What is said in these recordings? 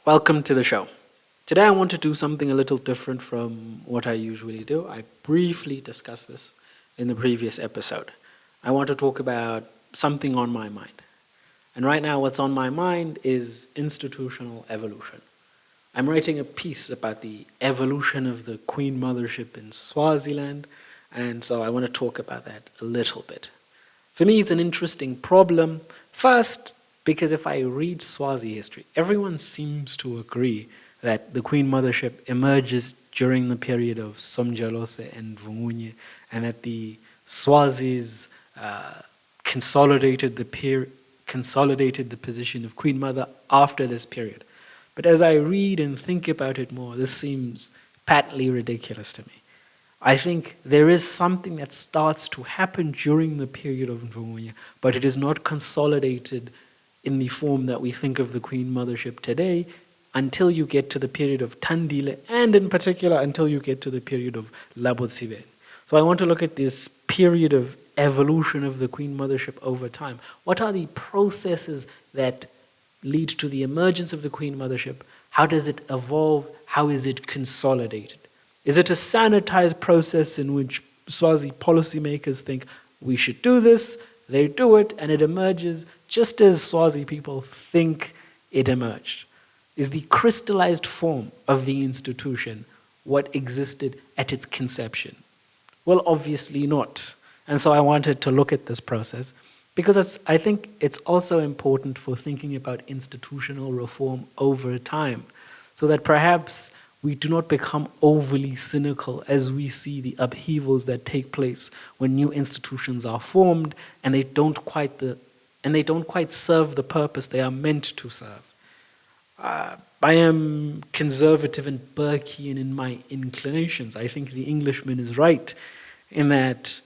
Welcome to the show. Today I want to do something a little different from what I usually do. I briefly discussed this in the previous episode. I want to talk about something on my mind. And right now, what's on my mind is institutional evolution. I'm writing a piece about the evolution of the Queen Mothership in Swaziland, and so I want to talk about that a little bit. For me, it's an interesting problem. First, because if I read Swazi history, everyone seems to agree that the Queen Mothership emerges during the period of Somjalose and Vungunye, and that the Swazis consolidated the position of Queen Mother after this period. But as I read and think about it more, this seems patently ridiculous to me. I think there is something that starts to happen during the period of Mvungunya, but it is not consolidated in the form that we think of the Queen Mothership today until you get to the period of Tandile, and in particular until you get to the period of Labotsibe. So I want to look at this period of evolution of the Queen Mothership over time. What are the processes that lead to the emergence of the Queen Mothership? How does it evolve? How is it consolidated? Is it a sanitized process in which Swazi policymakers think we should do this, they do it, and it emerges just as Swazi people think it emerged? Is the crystallized form of the institution what existed at its conception? Well, obviously not. And so I wanted to look at this process because I think it's also important for thinking about institutional reform over time so that perhaps we do not become overly cynical as we see the upheavals that take place when new institutions are formed and they don't quite serve the purpose they are meant to serve. I am conservative and Burkean in my inclinations. I think the Englishman is right in that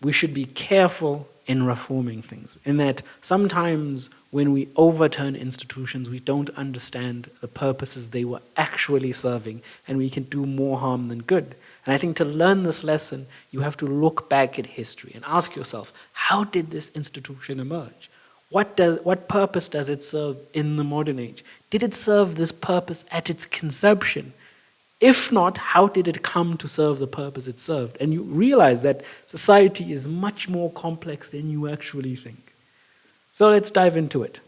we should be careful in reforming things, in that sometimes when we overturn institutions, we don't understand the purposes they were actually serving, and we can do more harm than good. And I think to learn this lesson, you have to look back at history and ask yourself, how did this institution emerge? What purpose does it serve in the modern age? Did it serve this purpose at its conception? If not, how did it come to serve the purpose it served? And you realize that society is much more complex than you actually think. So let's dive into it.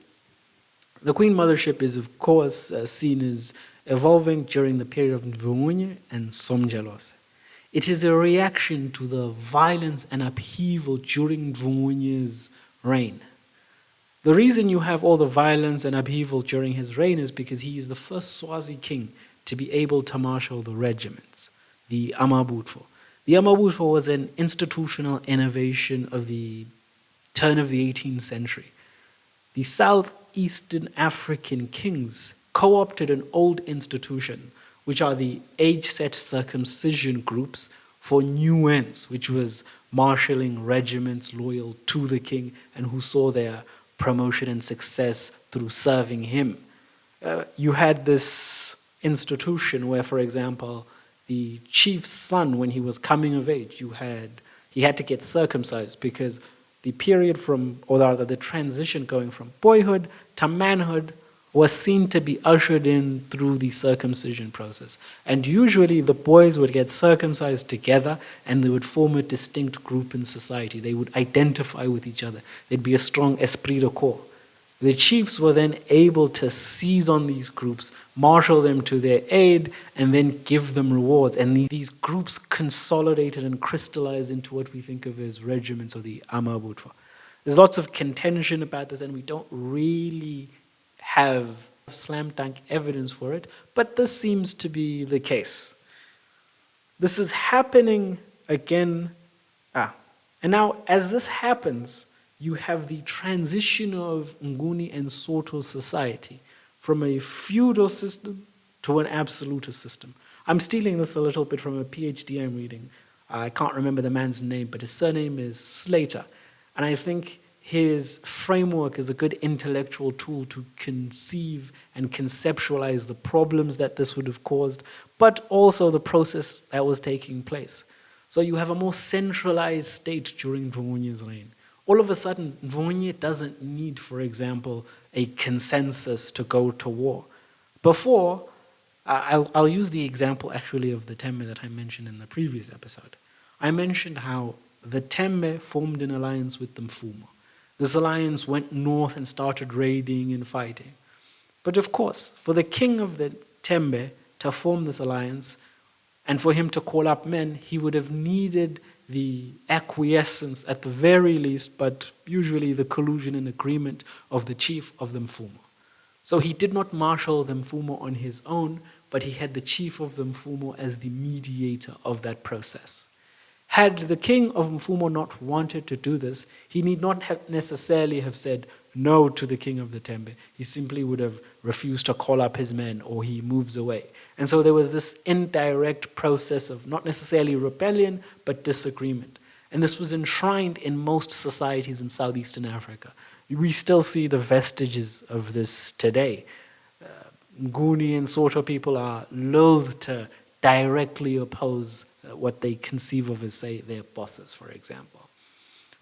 The Queen Mothership is, of course, seen as evolving during the period of Mvungunye and Somjalose. It is a reaction to the violence and upheaval during Mvungunye's reign. The reason you have all the violence and upheaval during his reign is because he is the first Swazi king to be able to marshal the regiments, the Amabutfo. The Amabutfo was an institutional innovation of the turn of the 18th century. The Southeastern African kings co-opted an old institution, which are the age-set circumcision groups, for new ends, which was marshalling regiments loyal to the king and who saw their promotion and success through serving him. You had this institution where, for example, the chief's son, when he was coming of age, he had to get circumcised because the period the transition going from boyhood to manhood was seen to be ushered in through the circumcision process. And usually the boys would get circumcised together and they would form a distinct group in society. They would identify with each other. There'd be a strong esprit de corps. The chiefs were then able to seize on these groups, marshal them to their aid, and then give them rewards. And these groups consolidated and crystallized into what we think of as regiments or the Amabutfo. There's lots of contention about this, and we don't really have slam dunk evidence for it, but this seems to be the case. This is happening again. And now, as this happens, you have the transition of Nguni and Soto society from a feudal system to an absolutist system. I'm stealing this a little bit from a PhD I'm reading. I can't remember the man's name, but his surname is Slater. And I think his framework is a good intellectual tool to conceive and conceptualize the problems that this would have caused, but also the process that was taking place. So you have a more centralized state during Mvungunye's reign. All of a sudden, Mvungunye doesn't need, for example, a consensus to go to war. Before, I'll use the example actually of the Tembe that I mentioned in the previous episode. I mentioned how the Tembe formed an alliance with the Mfumo. This alliance went north and started raiding and fighting. But of course, for the king of the Tembe to form this alliance and for him to call up men, he would have needed the acquiescence at the very least, but usually the collusion and agreement of the chief of the Mfumo. So he did not marshal the Mfumo on his own, but he had the chief of the Mfumo as the mediator of that process. Had the king of Mfumo not wanted to do this, he need not have necessarily have said no to the king of the Tembe. He simply would have refused to call up his men, or he moves away. And so there was this indirect process of not necessarily rebellion, but disagreement. And this was enshrined in most societies in southeastern Africa. We still see the vestiges of this today. Nguni and Soto people are loath to directly oppose what they conceive of as, say, their bosses, for example.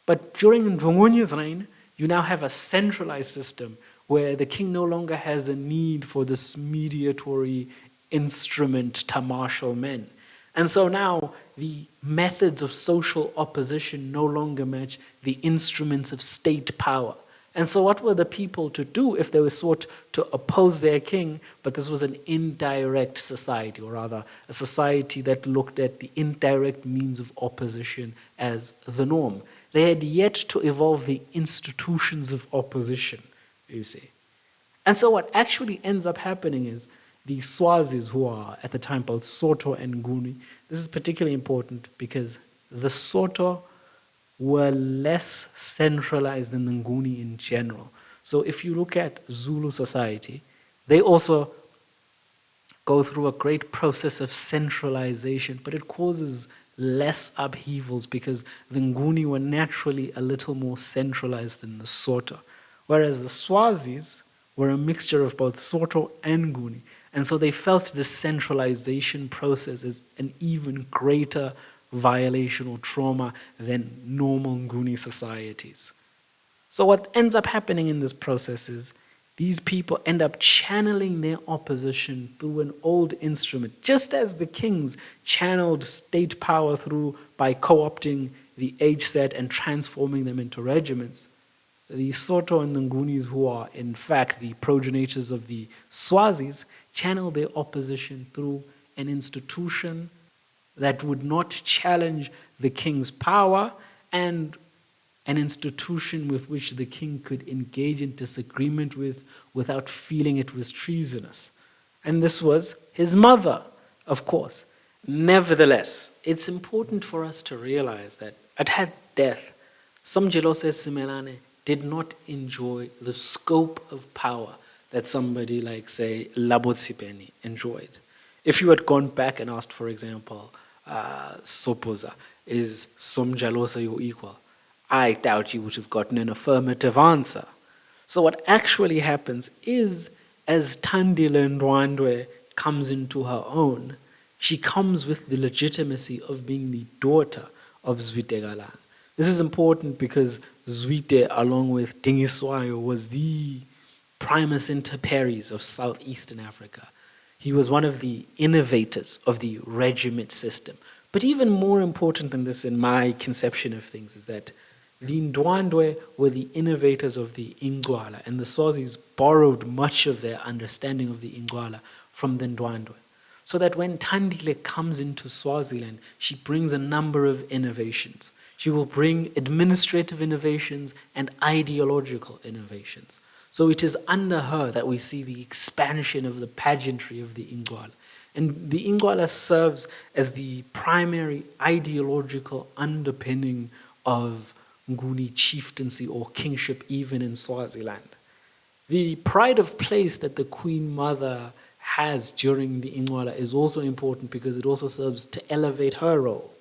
But during Ndvungunya's reign, you now have a centralized system where the king no longer has a need for this mediatory instrument to marshal men. And so now the methods of social opposition no longer match the instruments of state power. And so what were the people to do if they were sought to oppose their king, but this was an indirect society, or rather a society that looked at the indirect means of opposition as the norm? They had yet to evolve the institutions of opposition, you see. And so what actually ends up happening is the Swazis, who are at the time both Soto and Nguni, this is particularly important because the Soto were less centralized than the Nguni in general. So if you look at Zulu society, they also go through a great process of centralization, but it causes less upheavals because the Nguni were naturally a little more centralized than the Soto. Whereas the Swazis were a mixture of both Soto and Nguni. And so they felt this centralization process as an even greater violation or trauma than normal Nguni societies. So what ends up happening in this process is these people end up channeling their opposition through an old instrument, just as the kings channeled state power through by co-opting the age set and transforming them into regiments. The Soto and the Ngunis, who are in fact the progenitors of the Swazis, channel their opposition through an institution that would not challenge the king's power, and an institution with which the king could engage in disagreement with without feeling it was treasonous. And this was his mother, of course. Nevertheless, it's important for us to realize that at her death, Somjelose Simelane did not enjoy the scope of power that somebody like, say, Labotsipeni enjoyed. If you had gone back and asked, for example, Sopoza, is Somjalosa your equal? I doubt you would have gotten an affirmative answer. So what actually happens is, as Tandile Ndwandwe comes into her own, she comes with the legitimacy of being the daughter of Zwide Galala. This is important because Zwide, along with Dingiswayo, was the primus inter pares of southeastern Africa. He was one of the innovators of the regiment system. But even more important than this in my conception of things is that the Ndwandwe were the innovators of the Ingwala, and the Swazis borrowed much of their understanding of the Ingwala from the Ndwandwe. So that when Tandile comes into Swaziland, she brings a number of innovations. She will bring administrative innovations and ideological innovations. So it is under her that we see the expansion of the pageantry of the Ingwala. And the Ingwala serves as the primary ideological underpinning of Nguni chieftaincy or kingship even in Swaziland. The pride of place that the Queen Mother has during the Ingwala is also important because it also serves to elevate her role.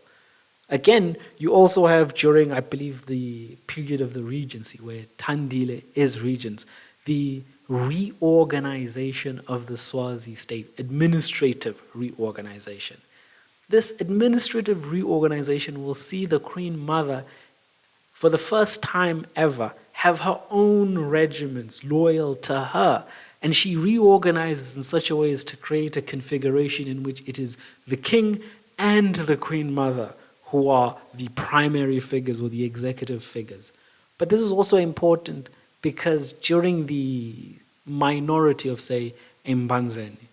Again, you also have during, I believe, the period of the Regency where Tandile is regent, the reorganization of the Swazi state, administrative reorganization. This administrative reorganization will see the Queen Mother, for the first time ever, have her own regiments loyal to her, And she reorganizes in such a way as to create a configuration in which it is the king and the queen mother who are the primary figures or the executive figures. But this is also important because during the minority of, say, Mbanzeni,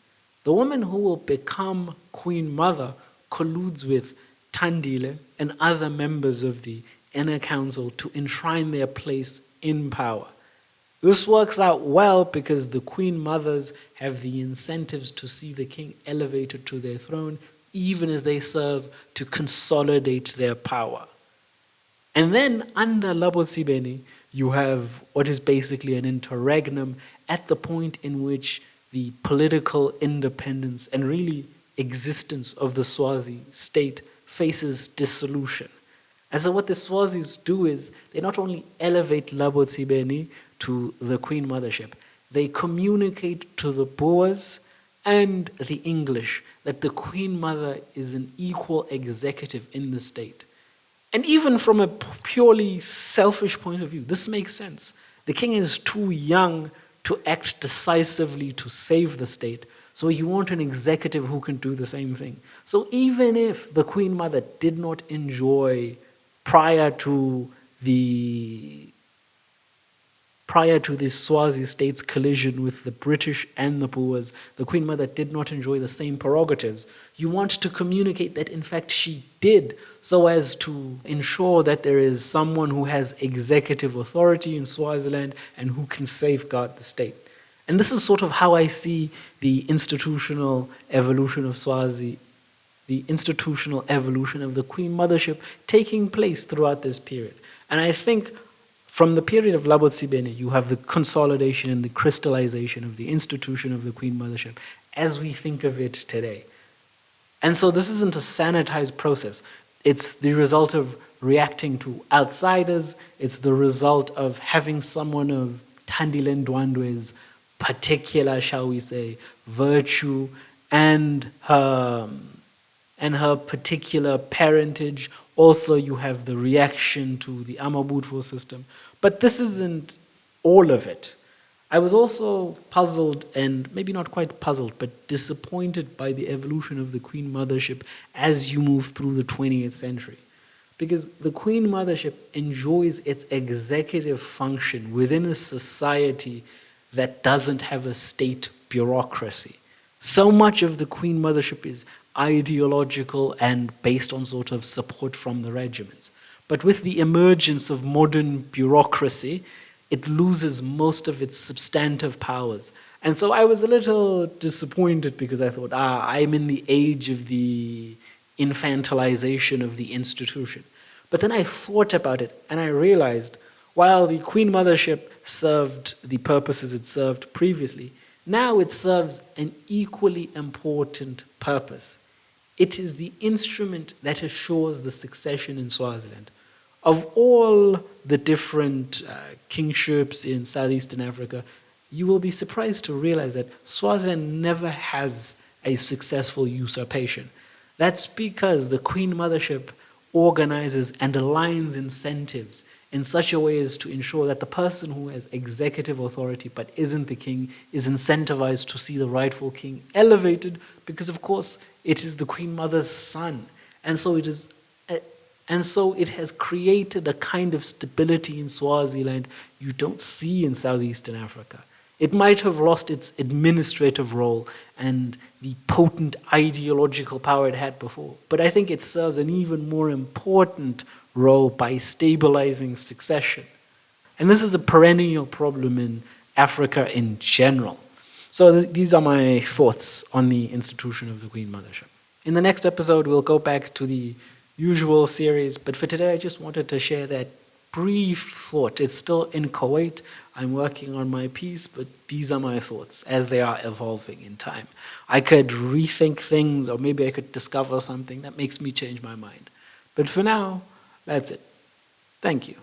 the woman who will become queen mother colludes with Tandile and other members of the inner council to enshrine their place in power. This works out well because the queen mothers have the incentives to see the king elevated to their throne, even as they serve to consolidate their power. And then under Labosibeni, you have what is basically an interregnum at the point in which the political independence and really existence of the Swazi state faces dissolution. And so what the Swazis do is they not only elevate Labosibeni to the Queen Mothership, they communicate to the Boers and the English that the Queen Mother is an equal executive in the state. And even from a purely selfish point of view, this makes sense. The king is too young to act decisively to save the state, so you want an executive who can do the same thing. So even if the Queen Mother did not enjoy prior to the Swazi state's collision with the British and the Boers, the Queen Mother did not enjoy the same prerogatives. You want to communicate that in fact she did, so as to ensure that there is someone who has executive authority in Swaziland and who can safeguard the state. And this is sort of how I see the institutional evolution of Swazi, the institutional evolution of the Queen Mothership taking place throughout this period. And I think from the period of Labosibeni, you have the consolidation and the crystallization of the institution of the Queen Mothership as we think of it today. And so this isn't a sanitized process. It's the result of reacting to outsiders. It's the result of having someone of Tandile Ndwandwe's particular, shall we say, virtue and her particular parentage. Also, you have the reaction to the Amabutfo system. But this isn't all of it. I was also puzzled, and maybe not quite puzzled, but disappointed by the evolution of the Queen Mothership as you move through the 20th century. Because the Queen Mothership enjoys its executive function within a society that doesn't have a state bureaucracy. So much of the Queen Mothership is ideological and based on sort of support from the regiments. But with the emergence of modern bureaucracy, it loses most of its substantive powers. And so I was a little disappointed because I thought, I'm in the age of the infantilization of the institution. But then I thought about it and I realized, while the Queen Mothership served the purposes it served previously, now it serves an equally important purpose. It is the instrument that assures the succession in Swaziland. Of all the different kingships in southeastern Africa, you will be surprised to realize that Swaziland never has a successful usurpation. That's because the Queen Mothership organizes and aligns incentives in such a way as to ensure that the person who has executive authority but isn't the king is incentivized to see the rightful king elevated because, of course, it is the Queen Mother's son. And so it has created a kind of stability in Swaziland you don't see in southeastern Africa. It might have lost its administrative role and the potent ideological power it had before, but I think it serves an even more important role by stabilizing succession. And this is a perennial problem in Africa in general. So these are my thoughts on the institution of the Queen Mothership. In the next episode, we'll go back to the usual series, but for today I just wanted to share that brief thought. It's still in Kuwait. I'm working on my piece, but these are my thoughts as they are evolving in time. I could rethink things, or maybe I could discover something that makes me change my mind. But for now, that's it. Thank you.